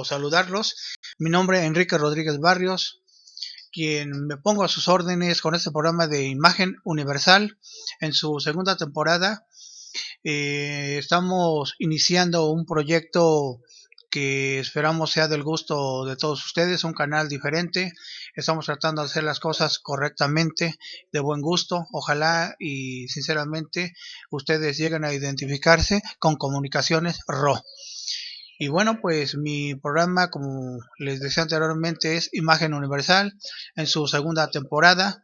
saludarlos. Mi nombre es Enrique Rodríguez Barrios, quien me pongo a sus órdenes con este programa de Imagen Universal en su segunda temporada. Estamos iniciando un proyecto que esperamos sea del gusto de todos ustedes, un canal diferente. Estamos tratando de hacer las cosas correctamente, de buen gusto. Ojalá y sinceramente ustedes lleguen a identificarse con Comunicaciones RO. Y bueno, pues mi programa, como les decía anteriormente, es Imagen Universal en su segunda temporada.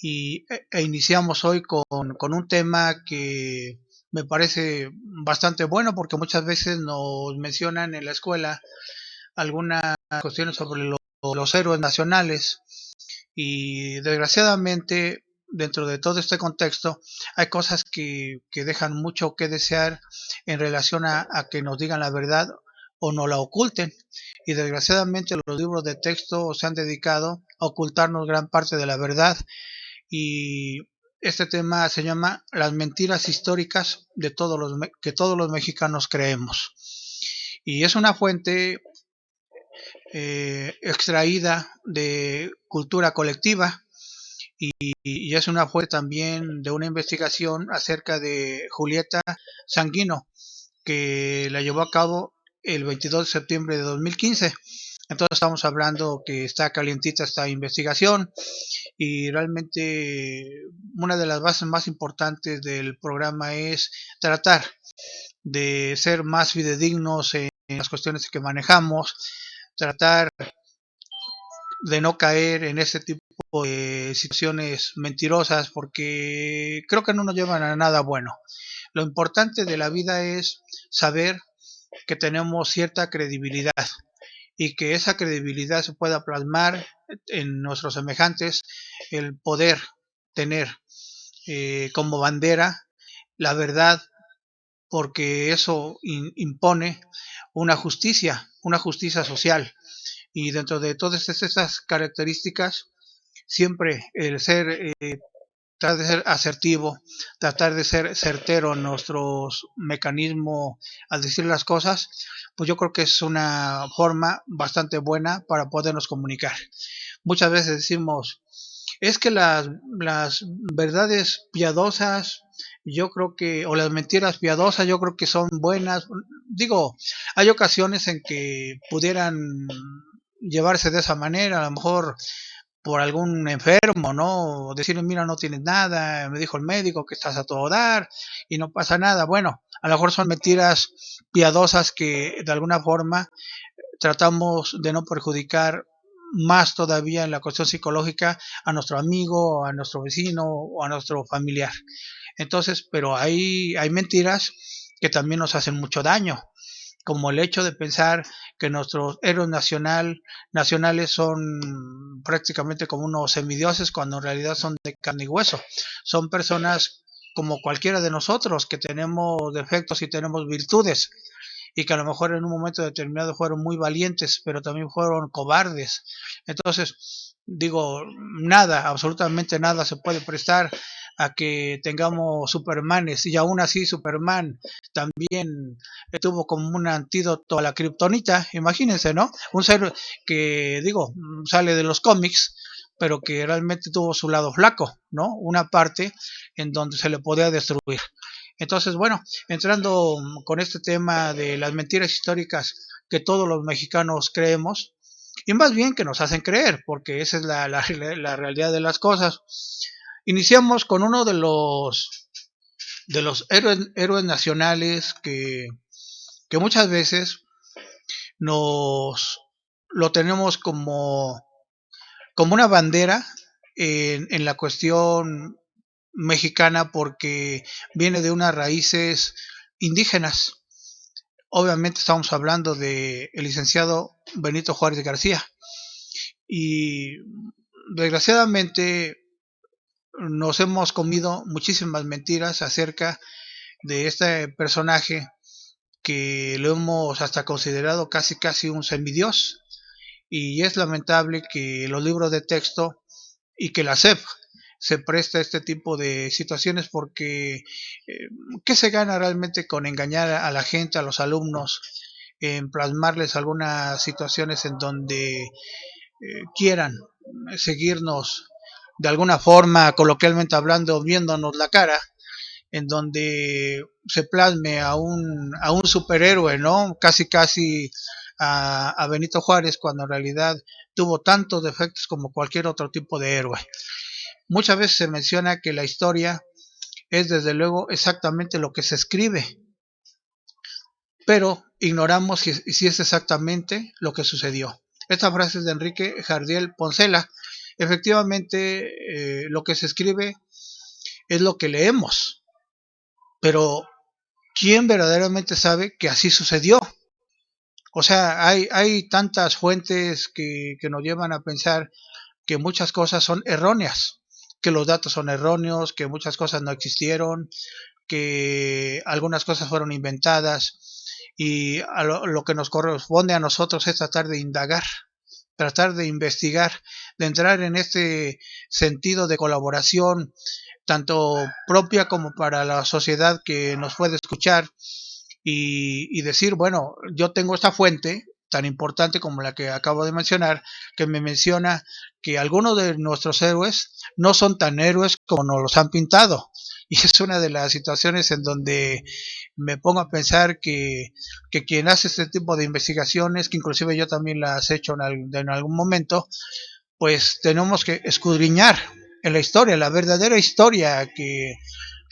E iniciamos hoy con un tema que me parece bastante bueno, porque muchas veces nos mencionan en la escuela algunas cuestiones sobre los héroes nacionales, y desgraciadamente dentro de todo este contexto hay cosas que dejan mucho que desear en relación a que nos digan la verdad o no la oculten, y desgraciadamente los libros de texto se han dedicado a ocultarnos gran parte de la verdad. Y este tema se llama las mentiras históricas que todos los mexicanos creemos, y es una fuente extraída de cultura colectiva, y es una fuente también de una investigación acerca de Julieta Sanguino, que la llevó a cabo el 22 de septiembre de 2015. Entonces estamos hablando que está calientita esta investigación, y realmente una de las bases más importantes del programa es tratar de ser más fidedignos en las cuestiones que manejamos, tratar de no caer en ese tipo de situaciones mentirosas, porque creo que no nos llevan a nada bueno. Lo importante de la vida es saber que tenemos cierta credibilidad, y que esa credibilidad se pueda plasmar en nuestros semejantes, el poder tener como bandera la verdad, porque eso impone una justicia social. Y dentro de todas estas características, siempre el ser, tratar de ser asertivo, tratar de ser certero en nuestros mecanismos al decir las cosas, pues yo creo que es una forma bastante buena para podernos comunicar. Muchas veces decimos, es que las verdades piadosas, yo creo que, o las mentiras piadosas, yo creo que son buenas. Digo, hay ocasiones en que pudieran llevarse de esa manera, a lo mejor por algún enfermo, ¿no? Decirle, mira, no tienes nada, me dijo el médico que estás a todo dar y no pasa nada. Bueno, a lo mejor son mentiras piadosas que de alguna forma tratamos de no perjudicar más todavía en la cuestión psicológica a nuestro amigo, a nuestro vecino o a nuestro familiar. Entonces, pero hay mentiras que también nos hacen mucho daño, como el hecho de pensar que nuestros héroes nacionales son prácticamente como unos semidioses, cuando en realidad son de carne y hueso. Son personas como cualquiera de nosotros, que tenemos defectos y tenemos virtudes, y que a lo mejor en un momento determinado fueron muy valientes, pero también fueron cobardes. Entonces, digo, nada, absolutamente nada se puede prestar a que tengamos Supermanes, y aún así Superman también tuvo como un antídoto a la kriptonita, imagínense, ¿no? Un ser que, digo, sale de los cómics, pero que realmente tuvo su lado flaco, ¿no? Una parte en donde se le podía destruir. Entonces, bueno, entrando con este tema de las mentiras históricas que todos los mexicanos creemos, y más bien que nos hacen creer, porque esa es la realidad de las cosas. Iniciamos con uno de los héroes nacionales que muchas veces nos lo tenemos como una bandera en la cuestión mexicana, porque viene de unas raíces indígenas. Obviamente estamos hablando de el licenciado Benito Juárez García, y desgraciadamente nos hemos comido muchísimas mentiras acerca de este personaje, que lo hemos hasta considerado casi un semidios, y es lamentable que los libros de texto y que la SEP se presta a este tipo de situaciones, porque ¿qué se gana realmente con engañar a la gente, a los alumnos, en plasmarles algunas situaciones en donde quieran seguirnos de alguna forma, coloquialmente hablando, viéndonos la cara, en donde se plasme a un superhéroe, ¿no? Casi casi a Benito Juárez, cuando en realidad tuvo tantos defectos como cualquier otro tipo de héroe. Muchas veces se menciona que la historia es desde luego exactamente lo que se escribe, pero ignoramos si es exactamente lo que sucedió. Esta frase es de Enrique Jardiel Poncela. Efectivamente, lo que se escribe es lo que leemos, pero ¿quién verdaderamente sabe que así sucedió? O sea, hay tantas fuentes que nos llevan a pensar que muchas cosas son erróneas, que los datos son erróneos, que muchas cosas no existieron, que algunas cosas fueron inventadas, y lo que nos corresponde a nosotros es tratar de indagar, tratar de investigar, de entrar en este sentido de colaboración, tanto propia como para la sociedad que nos puede escuchar, y decir, bueno, yo tengo esta fuente tan importante como la que acabo de mencionar, que me menciona que algunos de nuestros héroes no son tan héroes como nos los han pintado. Y es una de las situaciones en donde me pongo a pensar que quien hace este tipo de investigaciones, que inclusive yo también las he hecho en algún momento, pues tenemos que escudriñar en la historia, la verdadera historia, que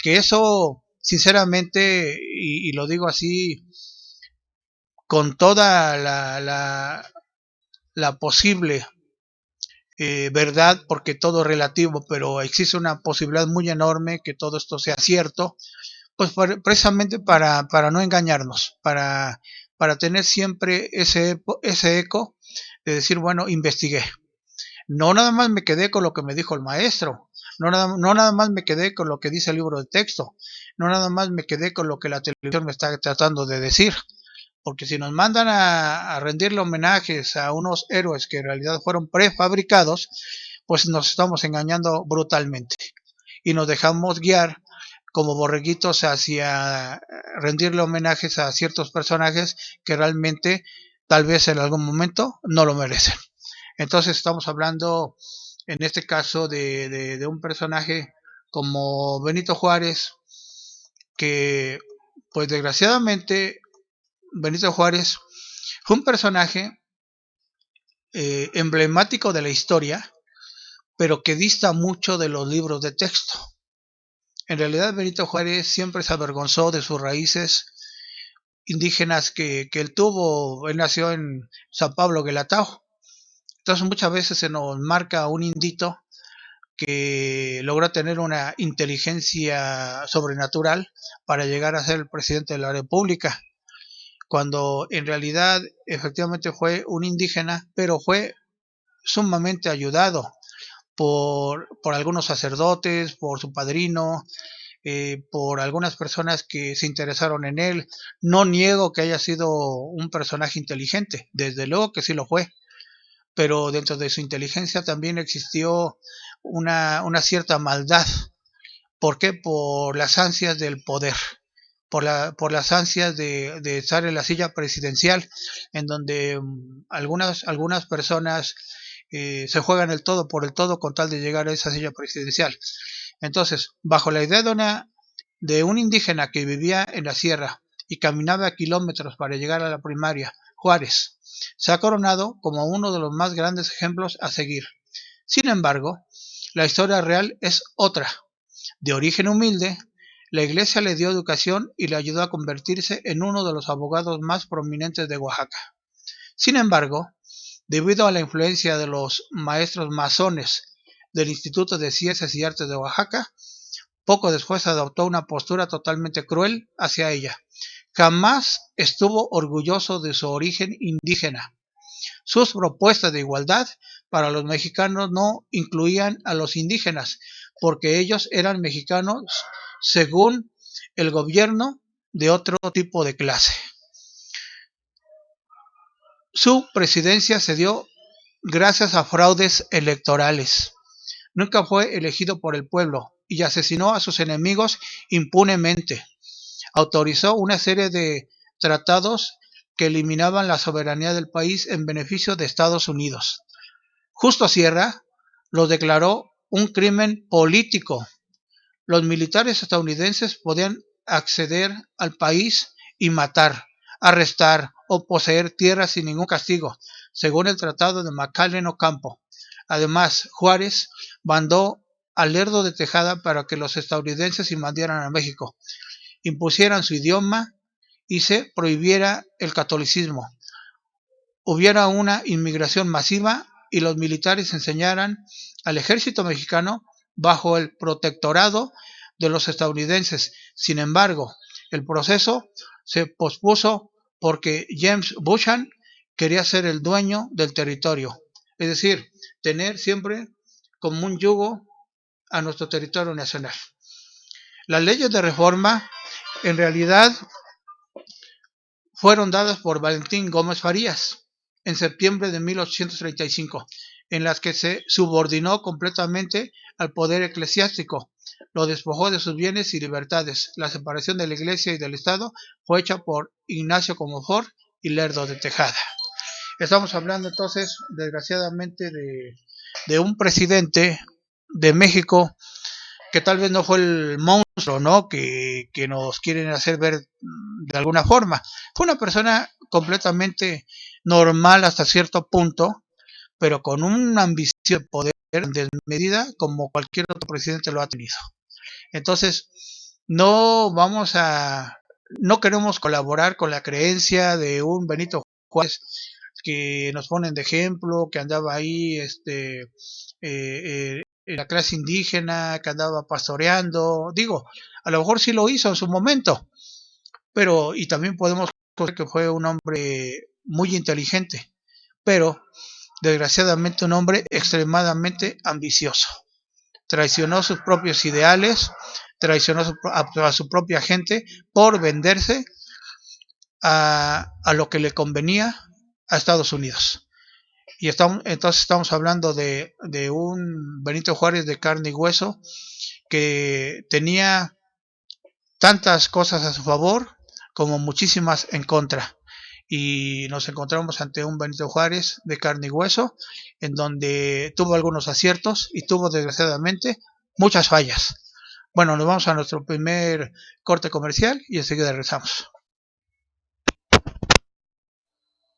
eso, sinceramente, y lo digo así, con toda la posible verdad, porque todo es relativo, pero existe una posibilidad muy enorme que todo esto sea cierto, pues precisamente para no engañarnos, para tener siempre ese eco de decir, bueno, investigué. No nada más me quedé con lo que me dijo el maestro, no nada más me quedé con lo que dice el libro de texto, no nada más me quedé con lo que la televisión me está tratando de decir, porque si nos mandan a rendirle homenajes a unos héroes que en realidad fueron prefabricados, pues nos estamos engañando brutalmente y nos dejamos guiar como borreguitos hacia rendirle homenajes a ciertos personajes que realmente tal vez en algún momento no lo merecen. Entonces estamos hablando en este caso de un personaje como Benito Juárez, que pues desgraciadamente Benito Juárez fue un personaje emblemático de la historia, pero que dista mucho de los libros de texto. En realidad Benito Juárez siempre se avergonzó de sus raíces indígenas que él tuvo. Él nació en San Pablo Guelatao. Entonces muchas veces se nos marca un indito que logró tener una inteligencia sobrenatural para llegar a ser el presidente de la República, cuando en realidad efectivamente fue un indígena, pero fue sumamente ayudado por algunos sacerdotes, por su padrino, por algunas personas que se interesaron en él. No niego que haya sido un personaje inteligente, desde luego que sí lo fue, pero dentro de su inteligencia también existió una cierta maldad. ¿Por qué? Por las ansias del poder, por las ansias de estar en la silla presidencial, en donde algunas personas se juegan el todo por el todo con tal de llegar a esa silla presidencial. Entonces, bajo la idea de un indígena que vivía en la sierra y caminaba kilómetros para llegar a la primaria, Juárez se ha coronado como uno de los más grandes ejemplos a seguir. Sin embargo, la historia real es otra. De origen humilde, la iglesia le dio educación y le ayudó a convertirse en uno de los abogados más prominentes de Oaxaca. Sin embargo, debido a la influencia de los maestros masones del Instituto de Ciencias y Artes de Oaxaca, poco después adoptó una postura totalmente cruel hacia ella. Jamás estuvo orgulloso de su origen indígena. Sus propuestas de igualdad para los mexicanos no incluían a los indígenas, porque ellos eran mexicanos según el gobierno de otro tipo de clase. Su presidencia se dio gracias a fraudes electorales. Nunca fue elegido por el pueblo y asesinó a sus enemigos impunemente. Autorizó una serie de tratados que eliminaban la soberanía del país en beneficio de Estados Unidos. Justo Sierra lo declaró un crimen político. Los militares estadounidenses podían acceder al país y matar, arrestar o poseer tierras sin ningún castigo, según el Tratado de McClellan Ocampo. Además, Juárez mandó al Lerdo de Tejada para que los estadounidenses invadieran a México, impusieran su idioma y se prohibiera el catolicismo. Hubiera una inmigración masiva y los militares enseñaran al ejército mexicano bajo el protectorado de los estadounidenses. Sin embargo, el proceso se pospuso porque James Buchanan quería ser el dueño del territorio, es decir, tener siempre como un yugo a nuestro territorio nacional. Las leyes de reforma en realidad fueron dadas por Valentín Gómez Farías en septiembre de 1835, en las que se subordinó completamente al poder eclesiástico, lo despojó de sus bienes y libertades. La separación de la Iglesia y del Estado fue hecha por Ignacio Comonfort y Lerdo de Tejada. Estamos hablando entonces, desgraciadamente, de un presidente de México que tal vez no fue el monstruo, ¿no? que nos quieren hacer ver de alguna forma. Fue una persona completamente normal hasta cierto punto, pero con una ambición de poder desmedida como cualquier otro presidente lo ha tenido. Entonces, no queremos colaborar con la creencia de un Benito Juárez que nos ponen de ejemplo, que andaba ahí la clase indígena, que andaba pastoreando. Digo, a lo mejor sí lo hizo en su momento, pero y también podemos decir que fue un hombre muy inteligente, pero desgraciadamente un hombre extremadamente ambicioso. Traicionó sus propios ideales, traicionó a su propia gente por venderse a lo que le convenía a Estados Unidos. Y entonces estamos hablando de un Benito Juárez de carne y hueso que tenía tantas cosas a su favor como muchísimas en contra. Y nos encontramos ante un Benito Juárez de carne y hueso, en donde tuvo algunos aciertos y tuvo desgraciadamente muchas fallas. Bueno, nos vamos a nuestro primer corte comercial y enseguida regresamos.